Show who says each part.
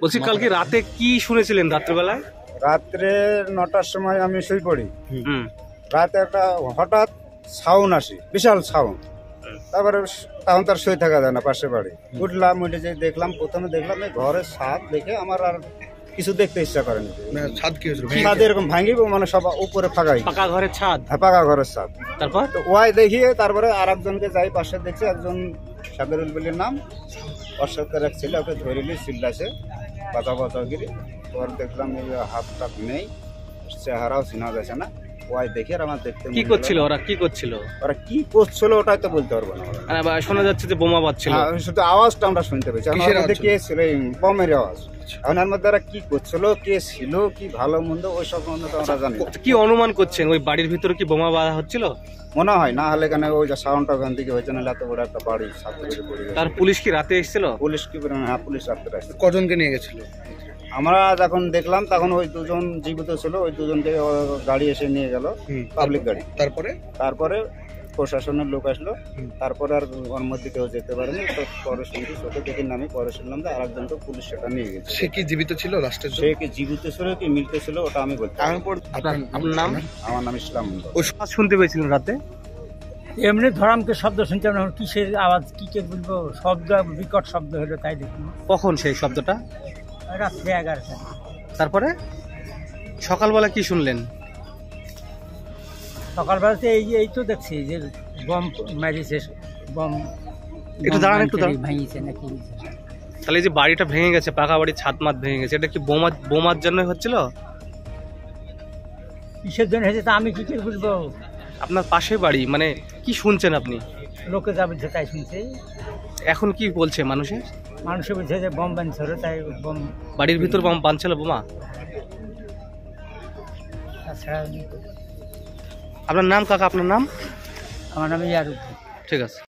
Speaker 1: বলছি কালকে রাতে কি শুনেছিলেন রাত্রেবেলায়?
Speaker 2: রাত্রে 9টার সময় আমি শুয়ে পড়ি। রাতে একটা হঠাৎ সাউন্ড আসে, বিশাল সাউন্ড। তারপরে তখন তার শুয়ে থাকা যায় না, পাশে বাড়ি। উঠলাম, উঠে যে দেখলাম, প্রথমে দেখলাম এই ঘরের ছাদ দেখে আমার আর কিছু দেখতে ইচ্ছা করেনি। ছাদ এরকম ভাঙিব, মানে সব উপরে ফাঁকাই,
Speaker 1: পাকা ঘরের ছাদ।
Speaker 2: হ্যাঁ, পাকা ঘরের ছাদ।
Speaker 1: তারপর
Speaker 2: তো ওয়াই দেখিয়ে তারপরে আর একজনকে যাই পাশে দেখছি, একজন সাবেরুল বলির নাম, ওর সাথে এক ছেলে, ওকে ধরিলি চিল্লাছে বাঁচা বাঁচাগিরি। ওর দেখলাম এই হাত টাত নেই, চেহারাও চিনা যাচ্ছে না। ওয়াই দেখে আর আমার দেখতে
Speaker 1: কি করছিল ওরা? কি করছিল
Speaker 2: ওরা? কি করছিল ওটাই তো বলতে পারবো না।
Speaker 1: শোনা যাচ্ছে যে বোমা বাজছিল।
Speaker 2: শুধু আওয়াজটা আমরা শুনতে পেয়েছি। কে ছিল? বমের আওয়াজ। এখন এর মধ্যে কি করছিল, কে ছিল, কি ভালো মন্দ ওই সব মন্দ আমরা জানি।
Speaker 1: কি অনুমান করছেন ওই বাড়ির ভিতরে কি বোমা বাঁধা হচ্ছিল?
Speaker 2: মনে হয় না হলে কেন ওই যে সাউন্ডটা ওখান থেকে হয়েছে, না এত বড় একটা বাড়ি ছাত্র।
Speaker 1: তার পুলিশ কি রাতে এসেছিল?
Speaker 2: পুলিশ কি? হ্যাঁ, পুলিশ রাত্রে আসছে।
Speaker 3: কজনকে নিয়ে গেছিল?
Speaker 2: আমরা যখন দেখলাম তখন ওই দুজন জীবিত ছিল, ওই দুজনকে গাড়ি এসে নিয়ে গেল, পাবলিক গাড়ি। তারপরে প্রশাসনের লোক আসলো, তারপরে আর ওর মধ্যে কেউ যেতে পারেনি। তো পরে শুনছি, চোখে দেখে নামে পরে শুনলাম যে আর একজনকে পুলিশ সেটা নিয়ে গেছে।
Speaker 3: সে কি জীবিত ছিল? লাস্টের
Speaker 2: সে কি জীবিত ছিল কি মৃত ছিল ওটা আমি বলতে।
Speaker 1: আপনার নাম?
Speaker 2: আমার নাম ইসলাম।
Speaker 1: শুনতে পেয়েছিলেন রাতে?
Speaker 4: এমনি ধরামকে শব্দ শুনতাম না, কিসের আওয়াজ, কি কে বলবো, শব্দ বিকট শব্দ হলো, তাই দেখুন।
Speaker 1: কখন সেই শব্দটা?
Speaker 4: রাত্রে 11টা।
Speaker 1: তারপরে সকালবেলা কি শুনলেন?
Speaker 4: সকালবেলাতে এই তো দেখছি যে বম মারিছে, বম।
Speaker 1: একটু দাঁড়ান, একটু দাঁড়ান।
Speaker 4: ভাঙিছে নাকি?
Speaker 1: তাহলে এই যে বাড়িটা ভেঙে গেছে, পাকা বাড়ির ছাদ মাত ভেঙে গেছে, এটা কি বোমার জন্য হচ্ছিল?
Speaker 4: কিসের জন্য হয়েছে তা আমি কি করে বুঝবো?
Speaker 1: আপনার পাশে বাড়ি, মানে কি শুনছেন আপনি?
Speaker 4: লোকে যা বলছে তাই শুনছি।
Speaker 1: এখন কি বলছে মানুষে
Speaker 4: বলছে যে বম বানছিল, তাই বম
Speaker 1: বাড়ির ভিতর বম বানছিল, বোমা।
Speaker 4: তাছাড়া
Speaker 1: আপনার নাম কাকা? আপনার নাম?
Speaker 4: আমার নাম ইয়ারুদ্দিন।
Speaker 1: ঠিক আছে।